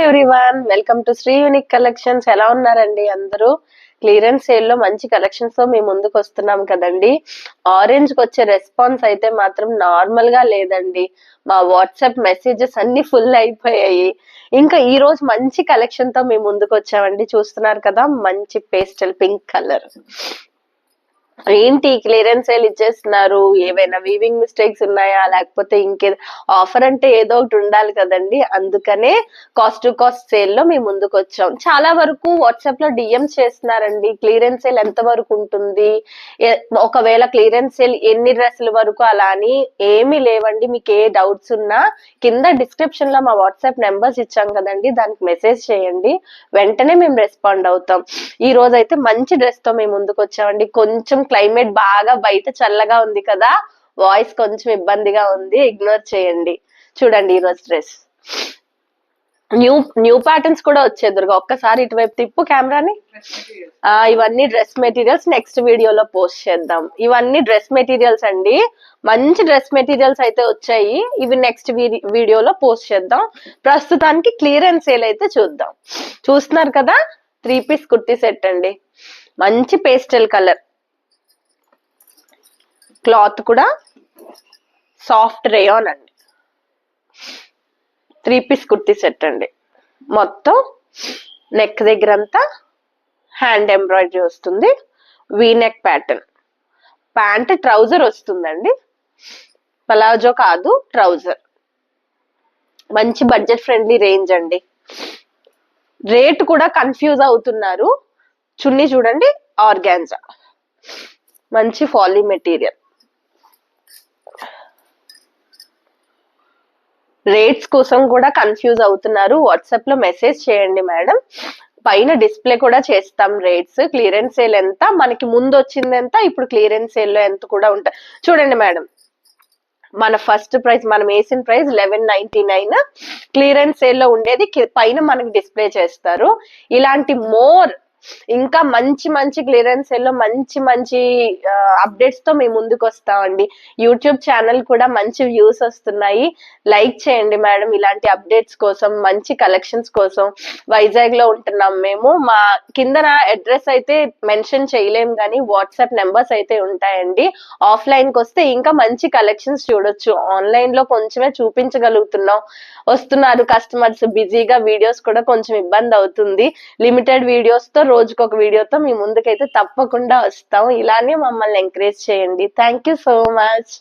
Everyone, welcome to Shri unique collections. ఎలా ఉన్నారండి అందరూ? క్లియరెన్స్ సేల్ లో మంచి కలెక్షన్స్ తో మేము ముందుకు వస్తున్నాం కదండి. ఆరెంజ్ కి వచ్చే రెస్పాన్స్ అయితే మాత్రం నార్మల్ గా లేదండి. మా వాట్సాప్ మెసేజెస్ అన్ని ఫుల్ అయిపోయాయి. ఇంకా ఈ రోజు మంచి కలెక్షన్ తో మేము ముందుకు వచ్చామండి. చూస్తున్నారు కదా, మంచి పేస్టల్ పింక్ కలర్. ఏంటి క్లియరెన్స్ సేల్ ఇచ్చేస్తున్నారు? ఏవైనా వీవింగ్ మిస్టేక్స్ ఉన్నాయా, లేకపోతే ఇంకే ఆఫర్ అంటే ఏదో ఒకటి ఉండాలి కదండి. అందుకనే కాస్ట్ టు కాస్ట్ సేల్ లో మేము ముందుకు వచ్చాం. చాలా వరకు వాట్సాప్ లో డిఎంస్ చేస్తున్నారండి, క్లియరెన్స్ సేల్ ఎంత వరకు ఉంటుంది, ఒకవేళ క్లియరెన్స్ సేల్ ఎన్ని డ్రెస్సుల వరకు, అలా అని ఏమీ లేవండి. మీకు ఏ డౌట్స్ ఉన్నా కింద డిస్క్రిప్షన్ లో మా వాట్సాప్ నెంబర్స్ ఇచ్చాం కదండి, దానికి మెసేజ్ చేయండి, వెంటనే మేము రెస్పాండ్ అవుతాం. ఈ రోజు అయితే మంచి డ్రెస్ తో మేము ముందుకు వచ్చామండి. కొంచెం క్లైమేట్ బాగా బయట చల్లగా ఉంది కదా, వాయిస్ కొంచెం ఇబ్బందిగా ఉంది, ఇగ్నోర్ చేయండి. చూడండి ఈ రోజు డ్రెస్. న్యూ ప్యాటర్న్స్ కూడా వచ్చేదురుగా. ఒక్కసారి ఇటువైపు తిప్పు కెమెరాని. ఇవన్నీ డ్రెస్ మెటీరియల్స్ నెక్స్ట్ వీడియోలో పోస్ట్ చేద్దాం. ఇవన్నీ డ్రెస్ మెటీరియల్స్ అండి, మంచి డ్రెస్ మెటీరియల్స్ అయితే వచ్చాయి. ఇవి నెక్స్ట్ వీడియోలో పోస్ట్ చేద్దాం. ప్రస్తుతానికి క్లియరెన్స్ సేల్ అయితే చూద్దాం. చూస్తున్నారు కదా, 3 పీస్ కుర్తీ సెట్ అండి, మంచి పేస్టల్ కలర్. క్లాత్ కూడా సాఫ్ట్ రేయాన్ అండి. 3 పీస్ కుర్తీ సెట్ అండి. మొత్తం నెక్ దగ్గర అంతా హ్యాండ్ ఎంబ్రాయిడరీ వస్తుంది, V neck pattern. Pant trouser వస్తుందండి, పలాజో కాదు, ట్రౌజర్. మంచి బడ్జెట్ ఫ్రెండ్లీ రేంజ్ అండి. రేట్ కూడా కన్ఫ్యూజ్ అవుతున్నారు. చున్నీ చూడండి, ఆర్గాన్జా, మంచి ఫాలీ మెటీరియల్. రేట్స్ కోసం కూడా కన్ఫ్యూజ్ అవుతున్నారు, వాట్సాప్ లో మెసేజ్ చేయండి మేడం. పైన డిస్ప్లే కూడా చేస్తాం రేట్స్. క్లియరెన్స్ సేల్ ఎంత, మనకి ముందు వచ్చింది ఎంత, ఇప్పుడు క్లియరెన్స్ సేల్ లో ఎంత కూడా ఉంటాయి. చూడండి మేడం, మన ఫస్ట్ ప్రైస్ మనం వేసిన ప్రైస్ 1199. క్లియరెన్స్ సేల్ లో ఉండేది పైన మనకి డిస్ప్లే చేస్తారు. ఇలాంటి ఇంకా మంచి మంచి క్లియరెన్స్ సేల్ లో మంచి మంచి అప్డేట్స్ తో మేము ముందుకు వస్తామండి. యూట్యూబ్ ఛానల్ కూడా మంచి వ్యూస్ వస్తున్నాయి. లైక్ చేయండి మేడం, ఇలాంటి అప్డేట్స్ కోసం, మంచి కలెక్షన్స్ కోసం. వైజాగ్ లో ఉంటున్నాం మేము. మా కిందన అడ్రస్ అయితే మెన్షన్ చేయలేం కానీ వాట్సాప్ నెంబర్స్ అయితే ఉంటాయండి. ఆఫ్లైన్ కి వస్తే ఇంకా మంచి కలెక్షన్స్ చూడొచ్చు. ఆన్లైన్ లో కొంచెమే చూపించగలుగుతున్నాం. వస్తున్నారు కస్టమర్స్, బిజీగా వీడియోస్ కూడా కొంచెం ఇబ్బంది అవుతుంది. లిమిటెడ్ వీడియోస్ తో, రోజుకొక వీడియోతో మీ ముందుకైతే తప్పకుండా వస్తాం. ఇలానే మమ్మల్ని ఎంకరేజ్ చేయండి. Thank you so much.